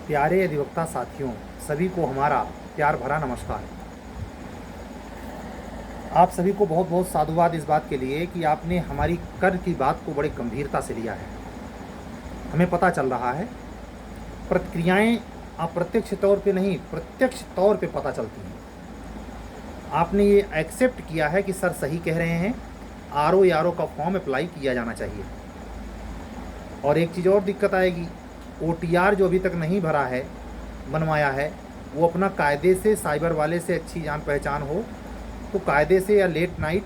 प्यारे अधिवक्ता साथियों, सभी को हमारा प्यार भरा नमस्कार। आप सभी को बहुत बहुत साधुवाद इस बात के लिए कि आपने हमारी कर की बात को बड़े गंभीरता से लिया है। हमें पता चल रहा है प्रतिक्रियाएं अप्रत्यक्ष तौर पे नहीं, प्रत्यक्ष तौर पे पता चलती हैं। आपने ये एक्सेप्ट किया है कि सर सही कह रहे हैं, आरओ का फॉर्म अप्लाई किया जाना चाहिए। और एक चीज़ और दिक्कत आएगी, ओटीआर जो अभी तक नहीं भरा है, बनवाया है, वो अपना कायदे से साइबर वाले से अच्छी जान पहचान हो तो कायदे से या लेट नाइट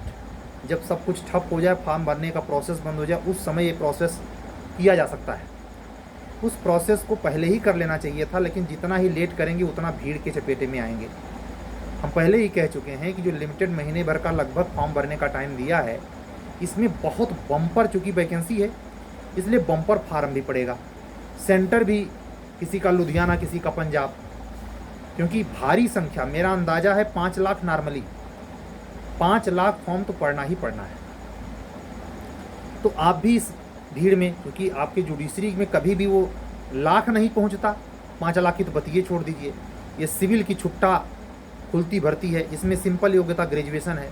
जब सब कुछ ठप हो जाए, फॉर्म भरने का प्रोसेस बंद हो जाए, उस समय ये प्रोसेस किया जा सकता है। उस प्रोसेस को पहले ही कर लेना चाहिए था, लेकिन जितना ही लेट करेंगे उतना भीड़ के चपेटे में आएंगे। हम पहले ही कह चुके हैं कि जो लिमिटेड महीने भर का लगभग फॉर्म भरने का टाइम दिया है, इसमें बहुत बम्पर चूँकि वैकेंसी है, इसलिए बम्पर फार्म भी पड़ेगा। सेंटर भी किसी का लुधियाना, किसी का पंजाब, क्योंकि भारी संख्या, मेरा अंदाज़ा है 5 लाख नॉर्मली, 5 लाख फॉर्म तो पढ़ना ही पढ़ना है। तो आप भी इस भीड़ में, क्योंकि आपके जुडिशरी में कभी भी वो लाख नहीं पहुंचता, 5 लाख की तो बतिये छोड़ दीजिए। ये सिविल की छुट्टा खुलती भर्ती है, इसमें सिंपल योग्यता ग्रेजुएशन है।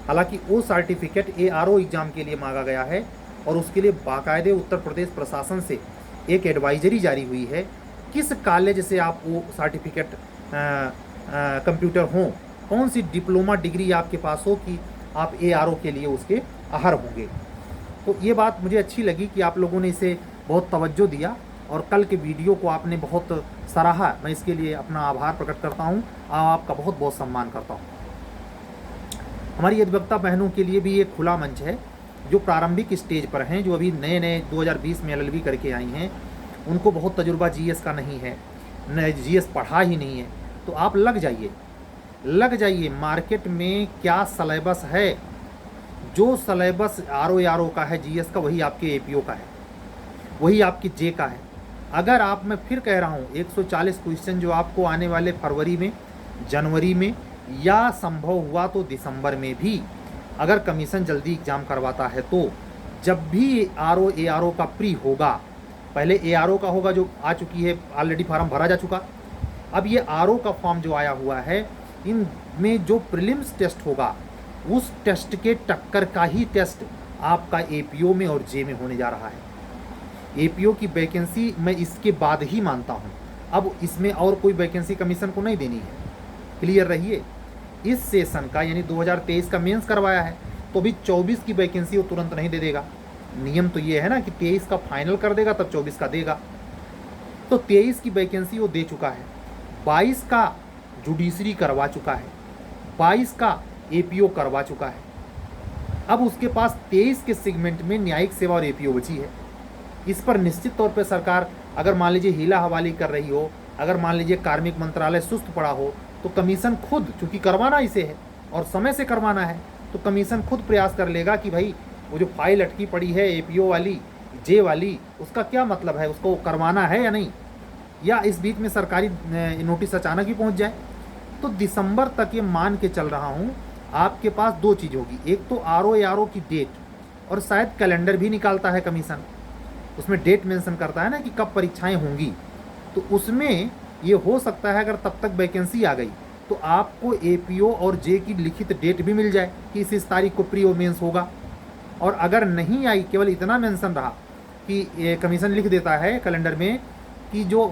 हालांकि वो सर्टिफिकेट एआरओ एग्ज़ाम के लिए मांगा गया है और उसके लिए बाकायदे उत्तर प्रदेश प्रशासन से एक एडवाइजरी जारी हुई है, किस कॉलेज से आप वो सर्टिफिकेट कंप्यूटर हो, कौन सी डिप्लोमा डिग्री आपके पास हो कि आप एआरओ के लिए उसके अहर होंगे। तो ये बात मुझे अच्छी लगी कि आप लोगों ने इसे बहुत तवज्जो दिया और कल के वीडियो को आपने बहुत सराहा। मैं इसके लिए अपना आभार प्रकट करता हूँ, आपका बहुत बहुत सम्मान करता हूँ। हमारी अधिवक्ता बहनों के लिए भी एक खुला मंच है, जो प्रारंभिक स्टेज पर हैं, जो अभी नए नए 2020 में एलएलबी करके आई हैं, उनको बहुत तजुर्बा जीएस का नहीं है, न जीएस पढ़ा ही नहीं है। तो आप लग जाइए मार्केट में क्या सलेबस है। जो सलेबस आरओ का है जीएस का, वही आपके एपीओ का है, वही आपकी जे का है। अगर आप, मैं फिर कह रहा हूँ, 140 क्वेश्चन जो आपको आने वाले फरवरी में, जनवरी में या संभव हुआ तो दिसंबर में भी, अगर कमीशन जल्दी एग्ज़ाम करवाता है तो जब भी एआरओ का प्री होगा, पहले एआरओ का होगा जो आ चुकी है, ऑलरेडी फार्म भरा जा चुका। अब ये आरओ का फॉर्म जो आया हुआ है, इनमें जो प्रीलिम्स टेस्ट होगा, उस टेस्ट के टक्कर का ही टेस्ट आपका एपीओ में और जे में होने जा रहा है। एपीओ की वैकेंसी मैं इसके बाद ही मानता हूँ, अब इसमें और कोई वैकेंसी कमीशन को नहीं देनी है। क्लियर रहिए, इस सेशन का यानी 2023 का मेंस करवाया है, तो भी 24 की वैकेंसी वो तुरंत नहीं दे देगा। नियम तो ये है ना कि 23 का फाइनल कर देगा तब 24 का देगा। तो 23 की वैकेंसी वो दे चुका है, 22 का जुडिशरी करवा चुका है, 22 का एपीओ करवा चुका है। अब उसके पास 23 के सेगमेंट में न्यायिक सेवा और एपीओ बची है। इस पर निश्चित तौर पर सरकार अगर मान लीजिए हीला हवाली कर रही हो, अगर मान लीजिए कार्मिक मंत्रालय सुस्त पड़ा हो, तो कमीशन खुद, चूँकि करवाना इसे है और समय से करवाना है, तो कमीशन खुद प्रयास कर लेगा कि भाई वो जो फाइल अटकी पड़ी है एपीओ वाली, जे वाली, उसका क्या मतलब है, उसको करवाना है या नहीं, या इस बीच में सरकारी नोटिस अचानक ही पहुंच जाए। तो दिसंबर तक ये मान के चल रहा हूँ आपके पास 2 चीज़ होगी, एक तो आरओ की डेट, और शायद कैलेंडर भी निकालता है कमीशन, उसमें डेट मेंशन करता है ना कि कब परीक्षाएं होंगी। तो उसमें ये हो सकता है अगर तब तक वैकेंसी आ गई तो आपको एपीओ और जे की लिखित डेट भी मिल जाए कि इस तारीख को प्री और मेंस होगा। और अगर नहीं आई, केवल इतना मेंशन रहा कि कमीशन लिख देता है कैलेंडर में कि जो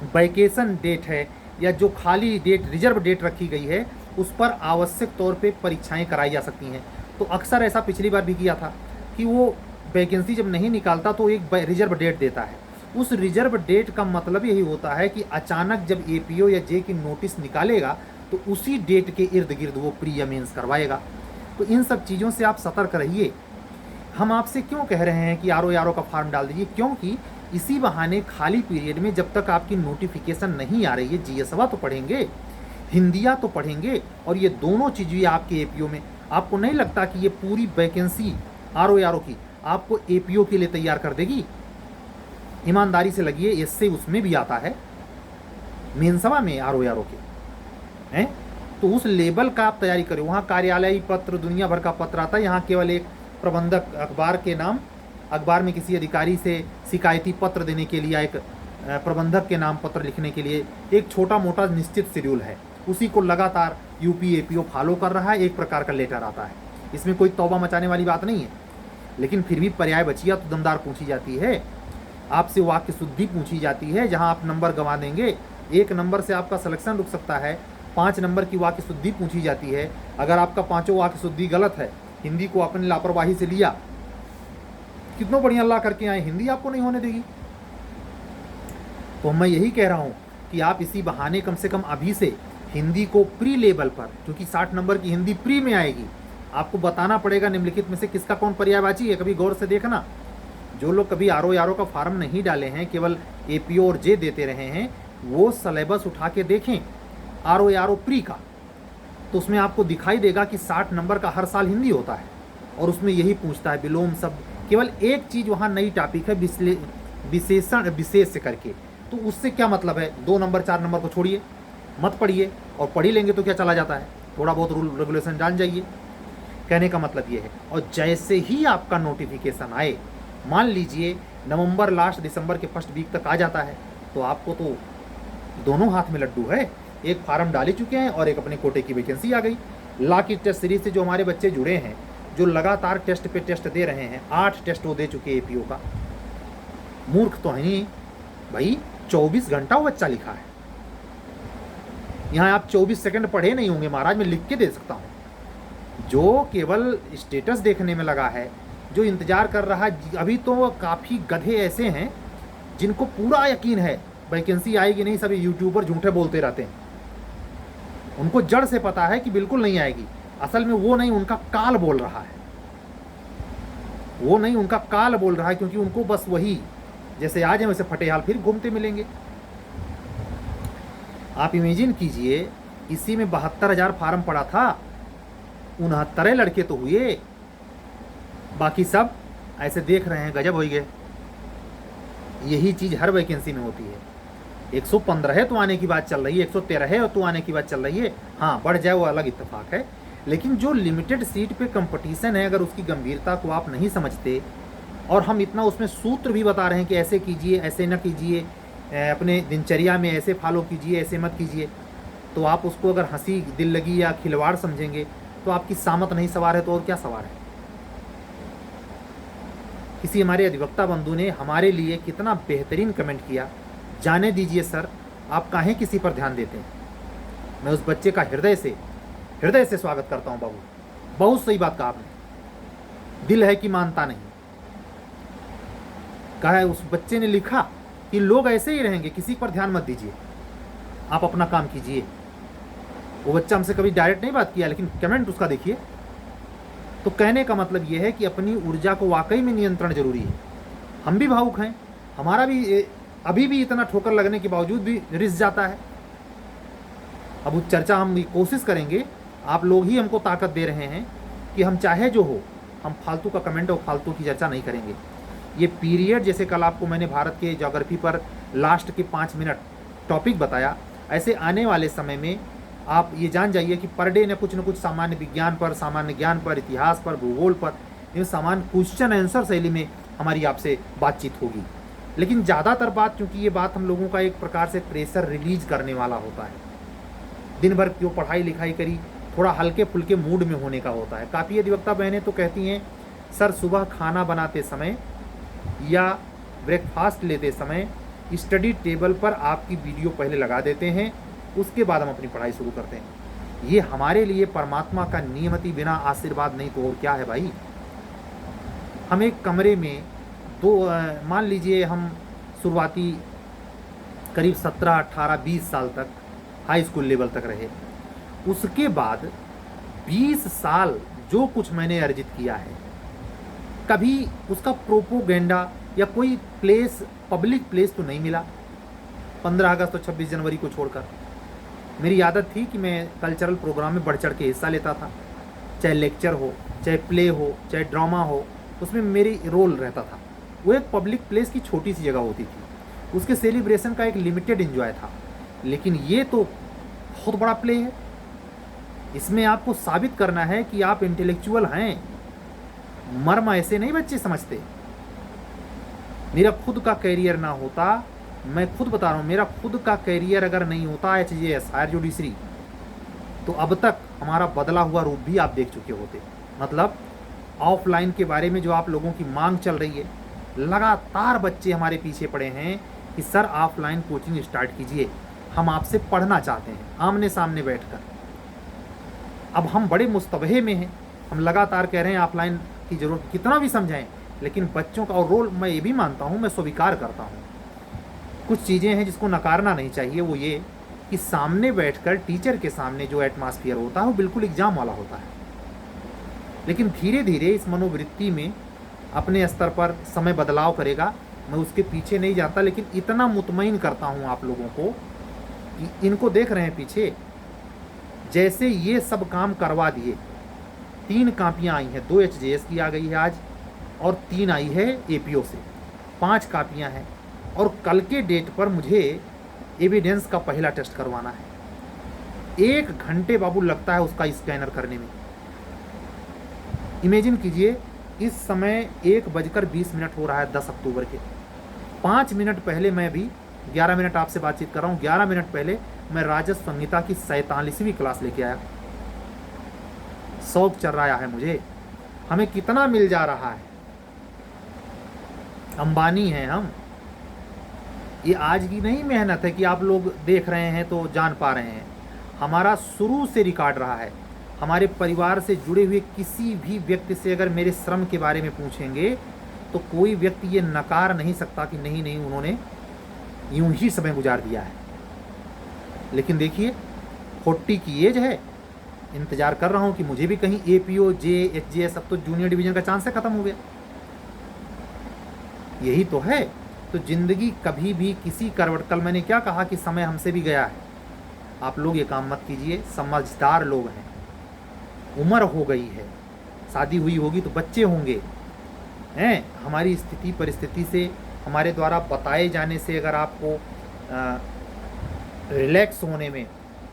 वैकेशन डेट है या जो खाली डेट, रिजर्व डेट रखी गई है, उस पर आवश्यक तौर पे परीक्षाएं कराई जा सकती हैं। तो अक्सर ऐसा पिछली बार भी किया था कि वो वैकेंसी जब नहीं निकालता तो एक रिजर्व डेट देता है। उस रिजर्व डेट का मतलब यही होता है कि अचानक जब एपीओ या जे की नोटिस निकालेगा तो उसी डेट के इर्द गिर्द वो प्री या मेंस करवाएगा। तो इन सब चीज़ों से आप सतर्क रहिए। हम आपसे क्यों कह रहे हैं कि आरओ का फॉर्म डाल दीजिए, क्योंकि इसी बहाने खाली पीरियड में जब तक आपकी नोटिफिकेशन नहीं आ रही है, जीएसवा तो पढ़ेंगे, हिंदिया तो पढ़ेंगे, और ये दोनों चीज़ें आपके एपीओ में। आपको नहीं लगता कि ये पूरी वैकेंसी आरओ की आपको एपीओ के लिए तैयार कर देगी? ईमानदारी से लगिए, इससे उसमें भी आता है मेंसवा में आरओ के हैं, तो उस लेवल का आप तैयारी करें। वहाँ कार्यालयी पत्र, दुनिया भर का पत्र आता है, यहाँ केवल एक प्रबंधक अखबार के नाम, अखबार में किसी अधिकारी से शिकायती पत्र देने के लिए एक प्रबंधक के नाम पत्र लिखने के लिए एक छोटा मोटा निश्चित शेड्यूल है, उसी को लगातार यूपी एपीओ फॉलो कर रहा है, एक प्रकार का लेटर आता है। इसमें कोई तौबा मचाने वाली बात नहीं है, लेकिन फिर भी पर्याय बचिया तो दमदार पूछी जाती है, आपसे वाक्य शुद्धि पूछी जाती है। जहां आप नंबर गंवा देंगे, 1 नंबर से आपका सिलेक्शन रुक सकता है, 5 नंबर की वाक्य शुद्धि पूछी जाती है। अगर आपका 5 वाक्य शुद्धि गलत है, हिंदी को अपनी लापरवाही से लिया, कितना बढ़िया अल्लाह करके आए, हिंदी आपको नहीं होने देगी। तो मैं यही कह रहा हूं कि आप इसी बहाने कम से कम अभी से हिंदी को प्री लेवल पर, क्योंकि 60 नंबर की हिंदी प्री में आएगी, आपको बताना पड़ेगा निम्नलिखित में से किसका कौन पर्यायवाची है। कभी गौर से देखना, जो लोग कभी आरओ का फार्म नहीं डाले हैं, केवल एपीओ और जे देते रहे हैं, वो सिलेबस उठा के देखें आरओ प्री का, तो उसमें आपको दिखाई देगा कि 60 नंबर का हर साल हिंदी होता है और उसमें यही पूछता है विलोम शब्द। केवल एक चीज़ वहाँ नई टॉपिक है, विशेषण विशेष से करके, तो उससे क्या मतलब है, 2 नंबर 4 नंबर को छोड़िए, मत पढ़िए, और पढ़ी लेंगे तो क्या चला जाता है, थोड़ा बहुत रूल रेगुलेशन जान जाइए। कहने का मतलब ये है। और जैसे ही आपका नोटिफिकेशन आए, मान लीजिए नवंबर लास्ट दिसंबर के फर्स्ट वीक तक आ जाता है, तो आपको तो दोनों हाथ में लड्डू है, एक फार्म डाल ही चुके हैं और एक अपने कोटे की वैकेंसी आ गई। लॉ की टेस्ट सीरीज से जो हमारे बच्चे जुड़े हैं, जो लगातार टेस्ट पे टेस्ट दे रहे हैं, 8 टेस्ट वो दे चुके एपीओ का, मूर्ख तो है नहीं भाई, 24 घंटा वो बच्चा लिखा है। यहाँ आप 24 सेकंड पढ़े नहीं होंगे महाराज, मैं लिख के दे सकता हूँ। जो केवल स्टेटस देखने में लगा है, जो इंतजार कर रहा है, अभी तो काफ़ी गधे ऐसे हैं जिनको पूरा यकीन है वैकेंसी आएगी नहीं, सभी यूट्यूबर झूठे बोलते रहते हैं, उनको जड़ से पता है कि बिल्कुल नहीं आएगी। असल में वो नहीं, उनका काल बोल रहा है, वो नहीं, उनका काल बोल रहा है, क्योंकि उनको बस वही, जैसे आज हैं वैसे फटे हाल फिर घूमते मिलेंगे। आप इमेजिन कीजिए, इसी में 72,000 फार्म पड़ा था, 69 लड़के तो हुए, बाकी सब ऐसे देख रहे हैं, गजब हो गए। यही चीज़ हर वैकेंसी में होती है। 115 है तो आने की बात चल रही है, 113 है तो आने की बात चल रही है, हाँ बढ़ जाए वो अलग इत्तेफाक है, लेकिन जो लिमिटेड सीट पे कंपटीशन है, अगर उसकी गंभीरता को आप नहीं समझते, और हम इतना उसमें सूत्र भी बता रहे हैं कि ऐसे कीजिए, ऐसे न कीजिए, अपने दिनचर्या में ऐसे फॉलो कीजिए, ऐसे मत कीजिए, तो आप उसको अगर हंसी दिल लगी या खिलवाड़ समझेंगे तो आपकी सामत नहीं सवार है तो और क्या सवार है। किसी हमारे अधिवक्ता बंधु ने हमारे लिए कितना बेहतरीन कमेंट किया, जाने दीजिए सर, आप काहे किसी पर ध्यान देते हैं। मैं उस बच्चे का हृदय से स्वागत करता हूं बाबू, बहुत सही बात कहा आपने, दिल है कि मानता नहीं। कहा है उस बच्चे ने लिखा कि लोग ऐसे ही रहेंगे, किसी पर ध्यान मत दीजिए, आप अपना काम कीजिए। वो बच्चा हमसे कभी डायरेक्ट नहीं बात किया, लेकिन कमेंट उसका देखिए। तो कहने का मतलब ये है कि अपनी ऊर्जा को वाकई में नियंत्रण जरूरी है। हम भी भावुक हैं, हमारा भी अभी भी इतना ठोकर लगने के बावजूद भी रिस जाता है। अब उस चर्चा हम कोशिश करेंगे, आप लोग ही हमको ताकत दे रहे हैं कि हम चाहे जो हो, हम फालतू का कमेंट और फालतू की चर्चा नहीं करेंगे। ये पीरियड, जैसे कल आपको मैंने भारत के ज्योग्राफी पर लास्ट के 5 मिनट टॉपिक बताया, ऐसे आने वाले समय में आप ये जान जाइए कि पर डे न कुछ सामान्य विज्ञान पर, सामान्य ज्ञान पर, इतिहास पर, भूगोल पर, इन सामान्य क्वेश्चन आंसर शैली में हमारी आपसे बातचीत होगी। लेकिन ज़्यादातर बात, क्योंकि ये बात हम लोगों का एक प्रकार से प्रेशर रिलीज करने वाला होता है, दिन भर जो पढ़ाई लिखाई करी, थोड़ा हल्के फुल्के मूड में होने का होता है। काफ़ी अधिवक्ता बहनें तो कहती हैं सर, सुबह खाना बनाते समय या ब्रेकफास्ट लेते समय स्टडी टेबल पर आपकी वीडियो पहले लगा देते हैं, उसके बाद हम अपनी पढ़ाई शुरू करते हैं। ये हमारे लिए परमात्मा का नियमति बिना आशीर्वाद नहीं तो और क्या है भाई। हम एक कमरे में मान लीजिए हम शुरुआती करीब 17, 18, 20 साल तक हाई स्कूल लेवल तक रहे, उसके बाद 20 साल जो कुछ मैंने अर्जित किया है, कभी उसका प्रोपोगेंडा या कोई प्लेस, पब्लिक प्लेस तो नहीं मिला। 15 अगस्त और 26 जनवरी को छोड़कर मेरी आदत थी कि मैं कल्चरल प्रोग्राम में बढ़ चढ़ के हिस्सा लेता था, चाहे लेक्चर हो, चाहे प्ले हो, चाहे ड्रामा हो, उसमें मेरी रोल रहता था। वो एक पब्लिक प्लेस की छोटी सी जगह होती थी, उसके सेलिब्रेशन का एक लिमिटेड एंजॉय था। लेकिन ये तो बहुत बड़ा प्ले है, इसमें आपको साबित करना है कि आप इंटेलेक्चुअल हैं। मर्म ऐसे नहीं बच्चे समझते। मेरा खुद का कैरियर ना होता मैं खुद बता रहा हूँ, मेरा खुद का कैरियर अगर नहीं होता HJS हायर जुडिशरी, तो अब तक हमारा बदला हुआ रूप भी आप देख चुके होते। मतलब ऑफलाइन के बारे में जो आप लोगों की मांग चल रही है, लगातार बच्चे हमारे पीछे पड़े हैं कि सर ऑफलाइन कोचिंग स्टार्ट कीजिए, हम आपसे पढ़ना चाहते हैं आमने सामने बैठकर। अब हम बड़े मुस्तबहे में हैं, हम लगातार कह रहे हैं ऑफलाइन की ज़रूरत, कितना भी समझाएं, लेकिन बच्चों का और रोल मैं ये भी मानता हूँ, मैं स्वीकार करता हूँ कुछ चीज़ें हैं जिसको नकारना नहीं चाहिए। वो ये कि सामने बैठकर टीचर के सामने जो एटमॉस्फेयर होता है वो बिल्कुल एग्ज़ाम वाला होता है, लेकिन धीरे धीरे इस मनोवृत्ति में अपने स्तर पर समय बदलाव करेगा। मैं उसके पीछे नहीं जाता, लेकिन इतना मुतमईन करता हूँ आप लोगों को कि इनको देख रहे हैं पीछे, जैसे ये सब काम करवा दिए। 3 कापियाँ आई हैं, 2 HJS की आ गई है आज और 3 आई है APO से, 5 कापियाँ हैं। और कल के डेट पर मुझे एविडेंस का पहला टेस्ट करवाना है। 1 घंटे बाबू लगता है उसका स्कैनर करने में। इमेजिन कीजिए, इस समय 1:20 हो रहा है 10 अक्टूबर के। 5 मिनट पहले मैं भी 11 मिनट आपसे बातचीत कर रहा हूँ, 11 मिनट पहले मैं राजस्व संहिता की 47वीं क्लास लेके आया। शौक चल रहा है मुझे, हमें कितना मिल जा रहा है, अंबानी हैं हम। ये आज की नहीं मेहनत है कि आप लोग देख रहे हैं तो जान पा रहे हैं, हमारा शुरू से रिकॉर्ड रहा है। हमारे परिवार से जुड़े हुए किसी भी व्यक्ति से अगर मेरे श्रम के बारे में पूछेंगे तो कोई व्यक्ति ये नकार नहीं सकता कि नहीं नहीं उन्होंने यूं ही समय गुजार दिया है। लेकिन देखिए 40 की एज है, इंतजार कर रहा हूं कि मुझे भी कहीं APO HJS, अब तो जूनियर डिवीजन का चांस है खत्म हो गया। यही तो है। तो जिंदगी कभी भी किसी करवट, कल मैंने क्या कहा कि समय हमसे भी गया है। आप लोग ये काम मत कीजिए, समझदार लोग हैं, उम्र हो गई है, शादी हुई होगी तो बच्चे होंगे हैं। हमारी स्थिति परिस्थिति से, हमारे द्वारा बताए जाने से अगर आपको रिलैक्स होने में,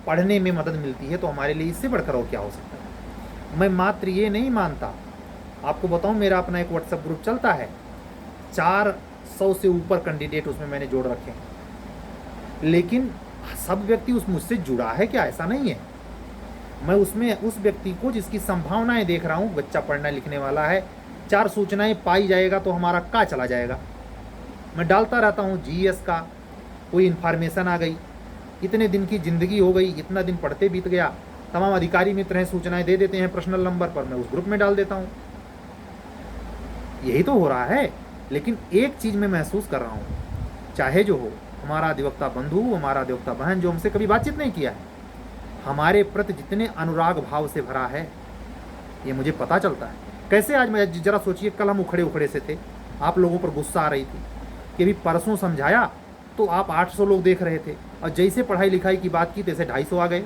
पढ़ने में मदद मिलती है तो हमारे लिए इससे बढ़कर और क्या हो सकता है। मैं मात्र ये नहीं मानता, आपको बताऊं, मेरा अपना एक WhatsApp ग्रुप चलता है, 400 से ऊपर कैंडिडेट उसमें मैंने जोड़ रखे हैं, लेकिन सब व्यक्ति उस मुझसे जुड़ा है क्या? ऐसा नहीं है। मैं उसमें उस व्यक्ति को जिसकी संभावनाएं देख रहा हूँ, बच्चा पढ़ना लिखने वाला है, 4 सूचनाएं पाई जाएगा तो हमारा का चला जाएगा। मैं डालता रहता हूँ GS का, कोई इन्फॉर्मेशन आ गई, इतने दिन की ज़िंदगी हो गई, इतना दिन पढ़ते बीत गया, तमाम अधिकारी मित्र हैं सूचनाएं दे देते हैं पर्सनल नंबर पर, मैं उस ग्रुप में डाल देता हूँ। यही तो हो रहा है। लेकिन एक चीज़ मैं महसूस कर रहा हूँ, चाहे जो हो, हमारा अधिवक्ता बंधु, हमारा अधिवक्ता बहन जो हमसे कभी बातचीत नहीं किया है, हमारे प्रति जितने अनुराग भाव से भरा है, ये मुझे पता चलता है। कैसे आज मैं, जरा सोचिए, कल हम उखड़े उखड़े से थे, आप लोगों पर गुस्सा आ रही थी कि अभी परसों समझाया तो आप 800 लोग देख रहे थे, और जैसे पढ़ाई लिखाई की बात की तैसे 250 आ गए।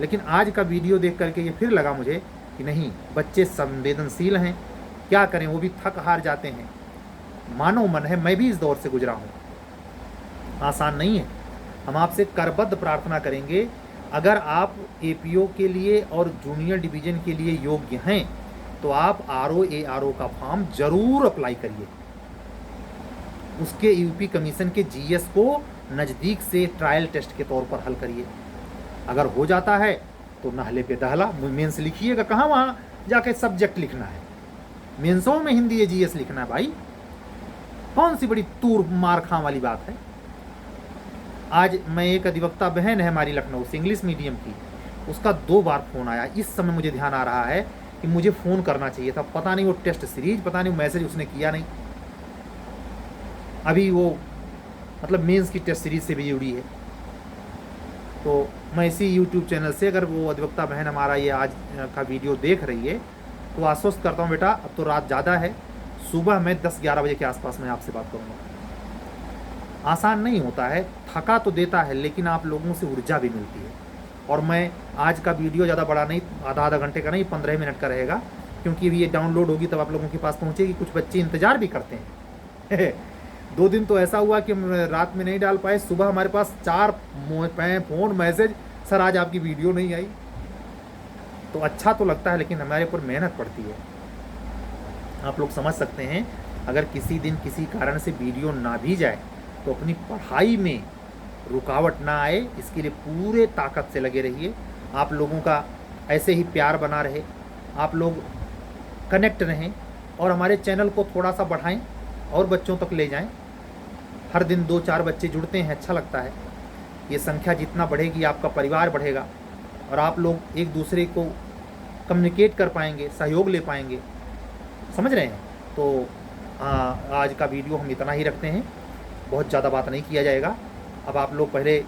लेकिन आज का वीडियो देख करके ये फिर लगा मुझे कि नहीं, बच्चे संवेदनशील हैं, क्या करें, वो भी थक हार जाते हैं। मानो मन है, मैं भी इस दौर से गुजरा हूँ, आसान नहीं है। हम आपसे करबद्ध प्रार्थना करेंगे, अगर आप APO के लिए और जूनियर डिवीज़न के लिए योग्य हैं तो आप RO ARO का फॉर्म ज़रूर अप्लाई करिए। उसके UP कमीशन के GS को नज़दीक से ट्रायल टेस्ट के तौर पर हल करिए। अगर हो जाता है तो नहले पे दहला, मेंस लिखिएगा, कहाँ वहाँ जाके सब्जेक्ट लिखना है, मेंसों में हिंदी या GS लिखना है भाई, कौन सी बड़ी तूर मार खां वाली बात है। आज मैं, एक अधिवक्ता बहन है हमारी लखनऊ से, इंग्लिश मीडियम की, उसका 2 बार फ़ोन आया। इस समय मुझे ध्यान आ रहा है कि मुझे फ़ोन करना चाहिए था, पता नहीं वो टेस्ट सीरीज, पता नहीं मैसेज उसने किया नहीं। अभी वो मतलब मेंस की टेस्ट सीरीज से भी जुड़ी है। तो मैं इसी YouTube चैनल से, अगर वो अधिवक्ता बहन हमारा ये आज का वीडियो देख रही है तो आश्वस्त करता हूँ, बेटा अब तो रात ज़्यादा है, सुबह मैं 10-11 बजे के आसपास मैं आपसे बात करूँगा। आसान नहीं होता है, थका तो देता है, लेकिन आप लोगों से ऊर्जा भी मिलती है। और मैं आज का वीडियो ज़्यादा बड़ा नहीं, आधा घंटे का नहीं, 15 मिनट का रहेगा, क्योंकि अभी ये डाउनलोड होगी तब आप लोगों के पास पहुँचेगी। कुछ बच्चे इंतज़ार भी करते हैं 2 दिन तो ऐसा हुआ कि हम रात में नहीं डाल पाए, सुबह हमारे पास 4 फ़ोन मैसेज, सर आज आपकी वीडियो नहीं आई। तो अच्छा तो लगता है, लेकिन हमारे ऊपर मेहनत पड़ती है। आप लोग समझ सकते हैं, अगर किसी दिन किसी कारण से वीडियो ना भी जाए तो अपनी पढ़ाई में रुकावट ना आए, इसके लिए पूरे ताकत से लगे रहिए। आप लोगों का ऐसे ही प्यार बना रहे, आप लोग कनेक्ट रहें और हमारे चैनल को थोड़ा सा बढ़ाएं और बच्चों तक ले जाएं। हर दिन 2-4 बच्चे जुड़ते हैं, अच्छा लगता है। ये संख्या जितना बढ़ेगी आपका परिवार बढ़ेगा और आप लोग एक दूसरे को कम्युनिकेट कर पाएंगे, सहयोग ले पाएंगे, समझ रहे हैं। तो आज का वीडियो हम इतना ही रखते हैं, बहुत ज़्यादा बात नहीं किया जाएगा। अब आप लोग पहले,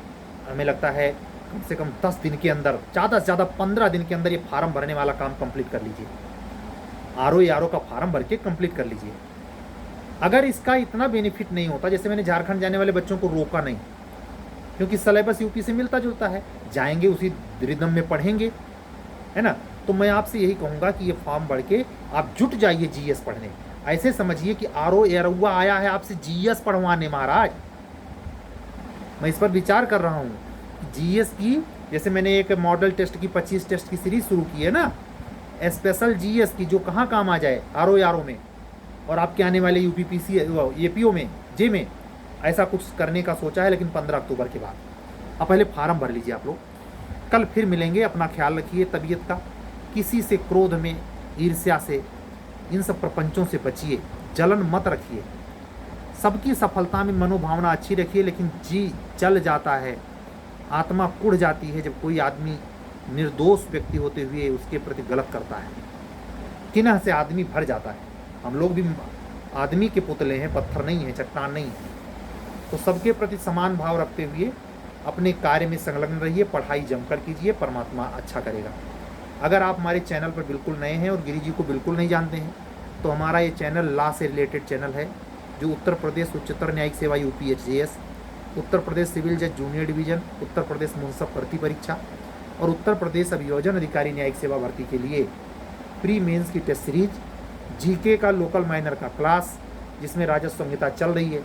हमें लगता है कम से कम 10 दिन के अंदर, ज़्यादा से ज़्यादा 15 दिन के अंदर ये फार्म भरने वाला काम कंप्लीट कर लीजिए। आरओ का फार्म भर के कंप्लीट कर लीजिए। अगर इसका इतना बेनिफिट नहीं होता, जैसे मैंने झारखंड जाने वाले बच्चों को रोका नहीं, क्योंकि सिलेबस यूपी से मिलता जुलता है, जाएंगे उसी रिदम में पढ़ेंगे, है ना। तो मैं आपसे यही कहूँगा कि ये फॉर्म भर के आप जुट जाइए जीएस पढ़ने। ऐसे समझिए कि आरओ आया है आपसे जीएस पढ़वाने। महाराज, मैं इस पर विचार कर रहा हूँ जीएस की, जैसे मैंने एक मॉडल टेस्ट की 25 टेस्ट की सीरीज शुरू की है ना, स्पेशल जीएस की, जो कहाँ काम आ जाए आरओ में और आपके आने वाले यूपीपीसी एपीओ में, जे में, ऐसा कुछ करने का सोचा है, लेकिन 15 अक्टूबर के बाद। अब पहले फार्म भर लीजिए आप लोग। कल फिर मिलेंगे, अपना ख्याल रखिए तबीयत का। किसी से क्रोध में, ईर्ष्या से, इन सब प्रपंचों से बचिए, जलन मत रखिए। सबकी सफलता में मनोभावना अच्छी रखिए, लेकिन जी जल जाता है, आत्मा कुढ़ जाती है जब कोई आदमी निर्दोष व्यक्ति होते हुए उसके प्रति गलत करता है। किन्ह से आदमी भर जाता है। हम लोग भी आदमी के पुतले हैं, पत्थर नहीं है, चट्टान नहीं है। तो सबके प्रति समान भाव रखते हुए अपने कार्य में संलग्न रहिए, पढ़ाई जमकर कीजिए, परमात्मा अच्छा करेगा। अगर आप हमारे चैनल पर बिल्कुल नए हैं और गिरी जी को बिल्कुल नहीं जानते हैं, तो हमारा ये चैनल लॉ से रिलेटेड चैनल है, जो उत्तर प्रदेश उच्चतर न्यायिक सेवा यूपीएचजीएस, उत्तर प्रदेश सिविल जज जूनियर डिवीजन, उत्तर प्रदेश मुंसफ भर्ती परीक्षा और उत्तर प्रदेश अभियोजन अधिकारी न्यायिक सेवा भर्ती के लिए प्री मेंस की टेस्ट सीरीज, जीके का लोकल माइनर का क्लास, जिसमें राजस्व संहिता चल रही है,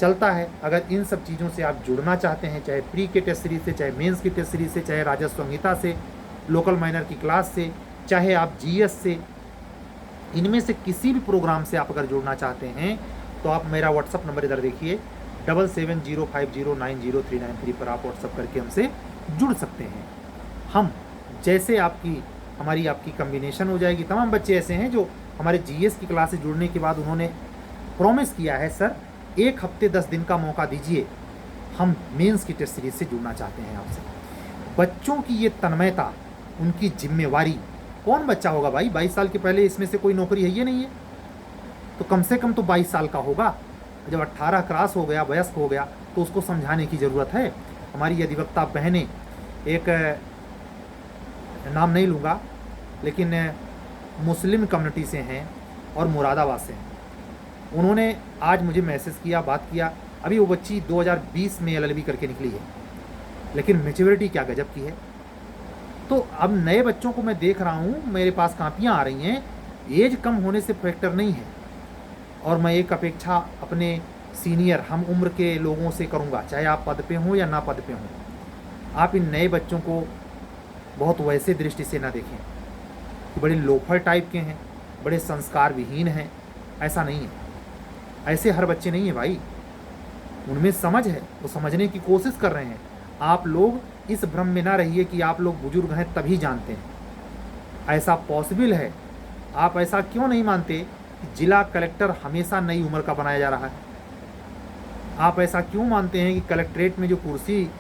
चलता है। अगर इन सब चीज़ों से आप जुड़ना चाहते हैं, चाहे प्री के टेस्ट सीरीज से, चाहे मेंस की टेस्ट सीरीज से, चाहे राजस्व संहिता से, लोकल माइनर की क्लास से, चाहे आप जीएस से, इनमें से किसी भी प्रोग्राम से आप अगर जुड़ना चाहते हैं, तो आप मेरा व्हाट्सअप नंबर इधर देखिए, 7705090393 पर आप व्हाट्सअप करके हमसे जुड़ सकते हैं। हम जैसे हमारी आपकी कम्बिनेशन हो जाएगी। तमाम बच्चे ऐसे हैं जो हमारे जीएस की क्लास से जुड़ने के बाद उन्होंने प्रॉमिस किया है, सर 1 हफ्ते 10 दिन का मौका दीजिए, हम मेंस की टेस्ट सीरीज से जुड़ना चाहते हैं आपसे। बच्चों की ये तन्मयता, उनकी जिम्मेवारी, कौन बच्चा होगा भाई 22 साल के पहले इसमें से कोई नौकरी है ये नहीं है, तो कम से कम तो 22 साल का होगा। जब 18 क्रॉस हो गया, वयस्क हो गया, तो उसको समझाने की ज़रूरत है। हमारी अधिवक्ता बहनें, एक नाम नहीं लूँगा, लेकिन मुस्लिम कम्युनिटी से हैं और मुरादाबाद से हैं, उन्होंने आज मुझे मैसेज किया, बात किया। अभी वो बच्ची 2020 में एलएलबी करके निकली है, लेकिन मैच्योरिटी क्या गजब की है। तो अब नए बच्चों को मैं देख रहा हूँ, मेरे पास कापियाँ आ रही हैं, एज कम होने से फैक्टर नहीं है। और मैं एक अपेक्षा अपने सीनियर, हम उम्र के लोगों से करूँगा, चाहे आप पद पे हों या ना पद पे हों, आप इन नए बच्चों को बहुत वैसे दृष्टि से ना देखें कि बड़े लोफर टाइप के हैं, बड़े संस्कार विहीन हैं। ऐसा नहीं है, ऐसे हर बच्चे नहीं है भाई, उनमें समझ है, वो समझने की कोशिश कर रहे हैं। आप लोग इस भ्रम में ना रहिए कि आप लोग बुजुर्ग हैं तभी जानते हैं, ऐसा पॉसिबल है। आप ऐसा क्यों नहीं मानते कि जिला कलेक्टर हमेशा नई उम्र का बनाया जा रहा है? आप ऐसा क्यों मानते हैं कि कलेक्ट्रेट में जो कुर्सी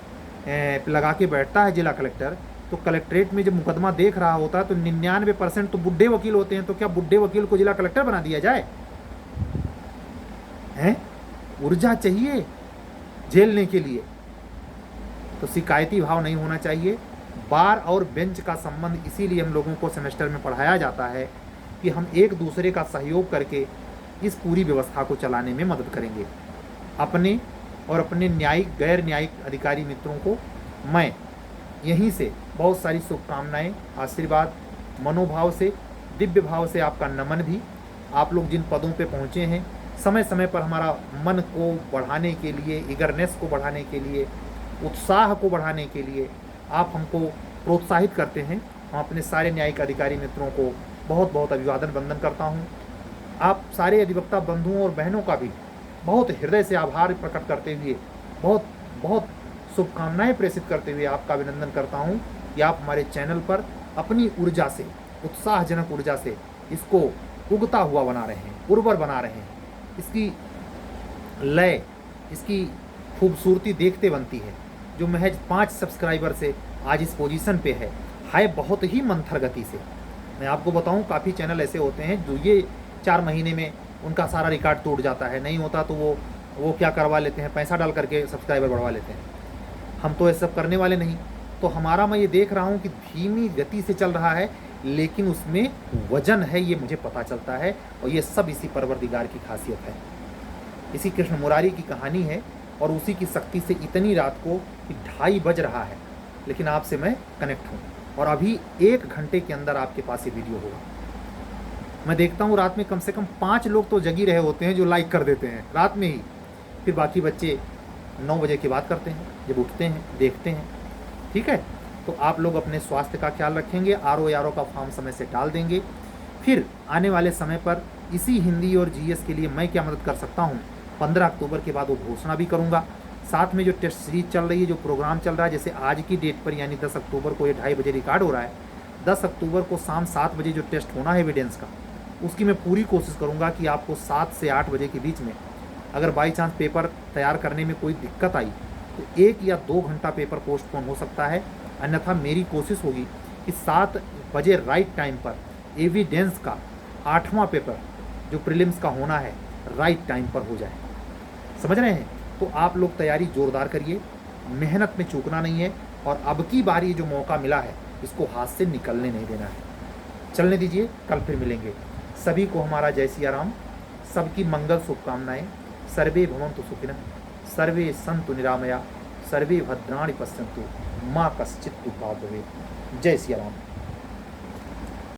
लगा के बैठता है जिला कलेक्टर, तो कलेक्ट्रेट में जब मुकदमा देख रहा होता है तो 99% तो बुढ़े वकील होते हैं, तो क्या बुढ़े वकील को जिला कलेक्टर बना दिया जाए? हैं? ऊर्जा चाहिए झेलने के लिए, तो शिकायती भाव नहीं होना चाहिए। बार और बेंच का संबंध इसीलिए हम लोगों को सेमेस्टर में पढ़ाया जाता है कि हम एक दूसरे का सहयोग करके इस पूरी व्यवस्था को चलाने में मदद करेंगे। अपने और अपने न्यायिक गैर न्यायिक अधिकारी मित्रों को मैं यहीं से बहुत सारी शुभकामनाएं, आशीर्वाद, मनोभाव से, दिव्य भाव से आपका नमन भी। आप लोग जिन पदों पे पहुँचे हैं, समय समय पर हमारा मन को बढ़ाने के लिए, ईगरनेस को बढ़ाने के लिए, उत्साह को बढ़ाने के लिए आप हमको प्रोत्साहित करते हैं। हम अपने सारे न्यायिक अधिकारी मित्रों को बहुत बहुत अभिवादन वंदन करता हूँ। आप सारे अधिवक्ता बंधुओं और बहनों का भी बहुत हृदय से आभार प्रकट करते हुए, बहुत बहुत शुभकामनाएं प्रेषित करते हुए आपका अभिनंदन करता हूं कि आप हमारे चैनल पर अपनी ऊर्जा से, उत्साहजनक ऊर्जा से इसको उगता हुआ बना रहे हैं, उर्वर बना रहे हैं। इसकी लय, इसकी खूबसूरती देखते बनती है। जो महज 5 सब्सक्राइबर से आज इस पोजीशन पे है बहुत ही मंथर गति से। मैं आपको बताऊं, काफ़ी चैनल ऐसे होते हैं जो ये 4 महीने में उनका सारा रिकॉर्ड टूट जाता है, नहीं होता तो वो क्या करवा लेते हैं, पैसा डाल करके सब्सक्राइबर बढ़वा लेते हैं। हम तो ये सब करने वाले नहीं। तो हमारा, मैं ये देख रहा हूँ कि धीमी गति से चल रहा है, लेकिन उसमें वजन है, ये मुझे पता चलता है। और ये सब इसी परवरदिगार की खासियत है, इसी कृष्ण मुरारी की कहानी है। और उसी की शक्ति से इतनी रात को 2:30 बज रहा है, लेकिन आपसे मैं कनेक्ट हूँ। और अभी 1 घंटे के अंदर आपके पास ये वीडियो होगा। मैं देखता हूँ रात में कम से कम 5 लोग तो जगी रहे होते हैं जो लाइक कर देते हैं रात में ही। फिर बाकी बच्चे 9 बजे की बात करते हैं, जब उठते हैं देखते हैं। ठीक है, तो आप लोग अपने स्वास्थ्य का ख्याल रखेंगे, आर ओ का फॉर्म समय से डाल देंगे। फिर आने वाले समय पर इसी हिंदी और जीएस के लिए मैं क्या मदद कर सकता हूँ, 15 अक्टूबर के बाद वो घोषणा भी करूँगा। साथ में जो टेस्ट सीरीज चल रही है, जो प्रोग्राम चल रहा है, जैसे आज की डेट पर यानी 10 अक्टूबर को ये 2:30 बजे रिकॉर्ड हो रहा है, 10 अक्टूबर को शाम 7 बजे जो टेस्ट होना है एविडेंस का, उसकी मैं पूरी कोशिश करूँगा कि आपको 7 से 8 बजे के बीच में, अगर बाई चांस पेपर तैयार करने में कोई दिक्कत आई तो 1 या 2 घंटा पेपर पोस्टपोन हो सकता है। अन्यथा मेरी कोशिश होगी कि 7 बजे राइट टाइम पर एविडेंस का 8वां पेपर जो प्रीलिम्स का होना है राइट टाइम पर हो जाए। समझ रहे हैं? तो आप लोग तैयारी जोरदार करिए, मेहनत में चूकना नहीं है। और अब की बार ये जो मौका मिला है इसको हाथ से निकलने नहीं देना है। चलने दीजिए, कल फिर मिलेंगे। सभी को हमारा जय सिया राम, सबकी मंगल शुभकामनाएं। सर्वे भवन्तु सुखिनः, सर्वे सन्तु निरामया, सर्वे भद्राणि पश्यन्तु, माँ कश्चित् दुःखभाग् भवेत्। जय सिया राम।